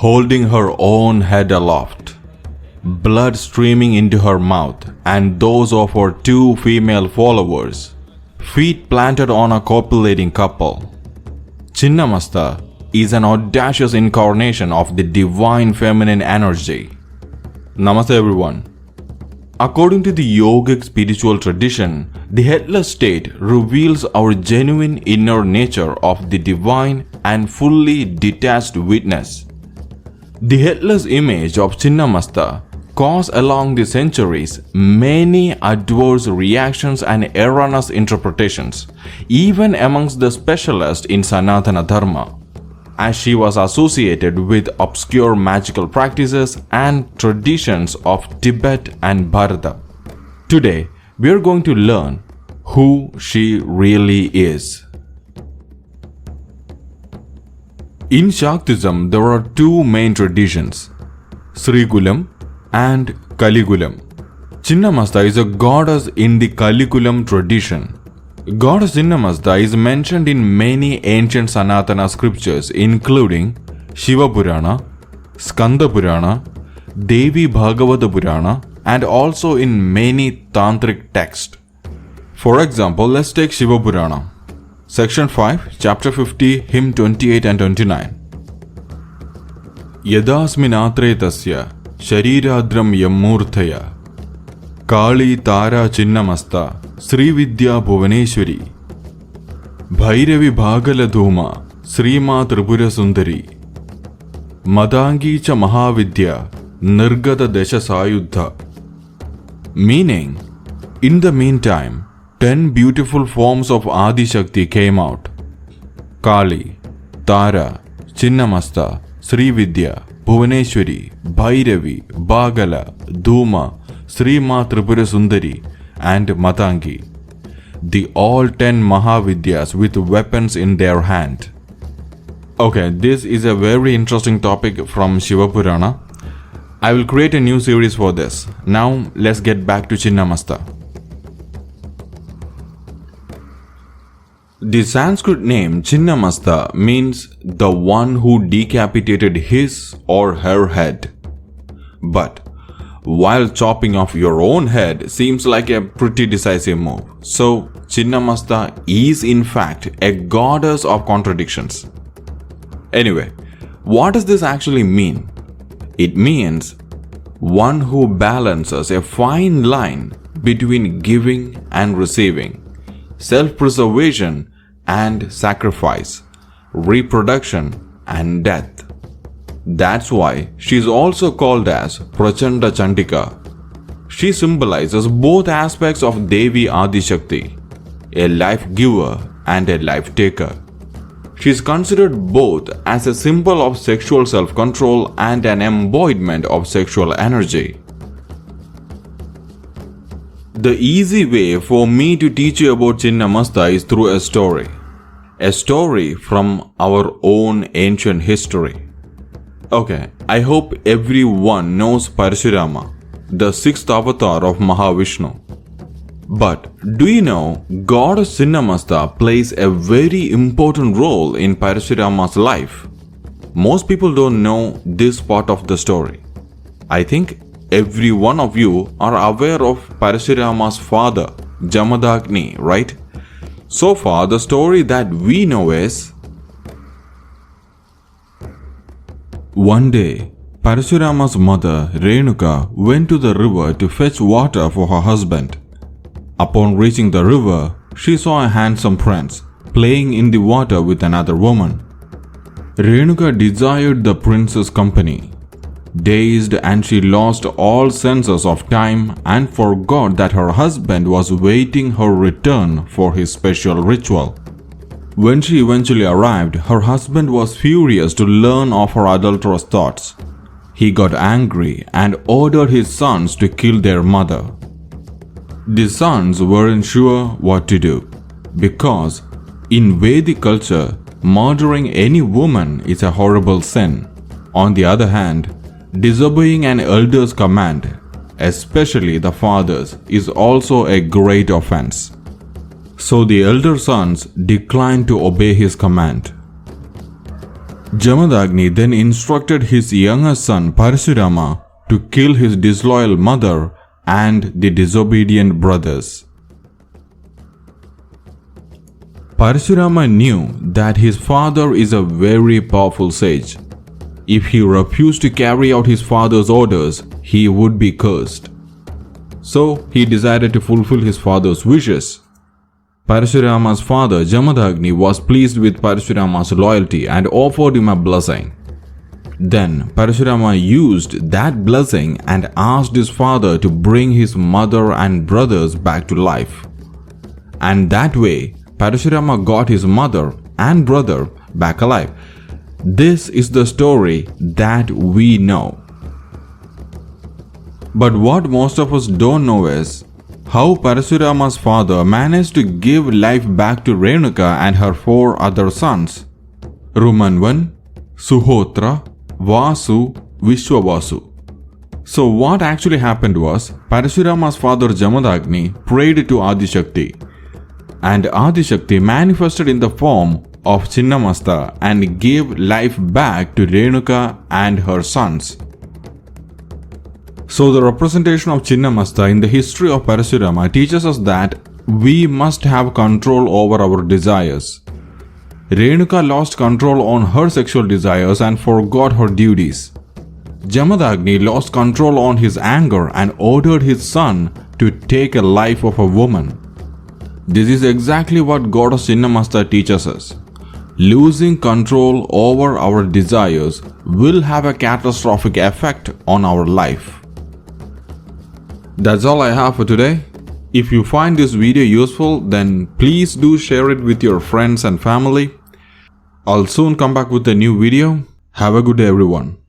holding her own head aloft, blood streaming into her mouth, and those of her two female followers, feet planted on a copulating couple. Chinnamasta is an audacious incarnation of the divine feminine energy. Namaste everyone. According to the yogic spiritual tradition, the headless state reveals our genuine inner nature of the divine and fully detached witness. The headless image of Chinnamasta caused along the centuries many adverse reactions and erroneous interpretations, even amongst the specialists in Sanatana Dharma, as she was associated with obscure magical practices and traditions of Tibet and Bharatha. Today, we are going to learn who she really is. In Shaktism, there are two main traditions, Srikulam and Kalikulam. Chinnamasta is a goddess in the Kalikulam tradition. Goddess Chinnamasta is mentioned in many ancient Sanatana scriptures including Shiva Purana, Skanda Purana, Devi Bhagavata Purana, and also in many tantric texts. For example, let's take Shiva Purana. Section 5, Chapter 50, Hymn 28 and 29. Yadasminatre tasya Shariradram Yammurthaya Kali Tara Chinnamasta Srividya Bhuvaneshwari Bhairavi Bhagala Dhuma Srima Tripura Sundari Madangi cha Mahavidya Nirgata Desha Sayuddha. Meaning, in the meantime, 10 beautiful forms of Adi Shakti came out. Kali, Tara, Chinnamasta, Srividya, Bhuvaneshwari, Bhairavi, Bhagala, Dhuma, Srima Tripura Sundari, and Matangi, the all 10 Mahavidyas with weapons in their hand. Okay, this is a very interesting topic from Shiva Purana. I will create a new series for this. Now, let's get back to Chinnamasta. The Sanskrit name Chinnamasta means the one who decapitated his or her head. But while chopping off your own head seems like a pretty decisive move, so Chinnamasta is in fact a goddess of contradictions. Anyway, what does this actually mean? It means one who balances a fine line between giving and receiving, self-preservation and sacrifice, reproduction and death. That's why she is also called as Prachanda Chandika. She symbolizes both aspects of Devi Adi Shakti, a life giver and a life taker. She is considered both as a symbol of sexual self-control and an embodiment of sexual energy. The easy way for me to teach you about Chinnamasta is through a story from our own ancient history. Okay, I hope everyone knows Parashurama, the 6th avatar of Mahavishnu. But do you know Goddess Chinnamasta plays a very important role in Parashurama's life? Most people don't know this part of the story. I think every one of you are aware of Parashurama's father, Jamadagni, right? So far, the story that we know is: one day, Parashurama's mother, Renuka, went to the river to fetch water for her husband. Upon reaching the river, she saw a handsome prince playing in the water with another woman. Renuka desired the prince's company. Dazed, and she lost all senses of time and forgot that her husband was waiting her return for his special ritual. When she eventually arrived, her husband was furious to learn of her adulterous thoughts. He got angry and ordered his sons to kill their mother. The sons weren't sure what to do, because in Vedic culture, murdering any woman is a horrible sin. On the other hand, disobeying an elder's command, especially the father's, is also a great offense. So the elder sons declined to obey his command. Jamadagni then instructed his younger son Parashurama to kill his disloyal mother and the disobedient brothers. Parashurama knew that his father is a very powerful sage. If he refused to carry out his father's orders, he would be cursed. So he decided to fulfill his father's wishes. Parashurama's father Jamadagni was pleased with Parashurama's loyalty and offered him a blessing. Then Parashurama used that blessing and asked his father to bring his mother and brothers back to life. And that way, Parashurama got his mother and brother back alive. This is the story that we know. But what most of us don't know is how Parashurama's father managed to give life back to Renuka and her 4 other sons, Rumanvan, Suhotra, Vasu, Vishwavasu. So what actually happened was, Parashurama's father Jamadagni prayed to Adishakti, and Adishakti manifested in the form of Chinnamasta and gave life back to Renuka and her sons. So the representation of Chinnamasta in the history of Parashurama teaches us that we must have control over our desires. Renuka lost control on her sexual desires and forgot her duties. Jamadagni lost control on his anger and ordered his son to take a life of a woman. This is exactly what Goddess Chinnamasta teaches us. Losing control over our desires will have a catastrophic effect on our life. That's all I have for today. If you find this video useful, then please do share it with your friends and family. I'll soon come back with a new video. Have a good day, everyone.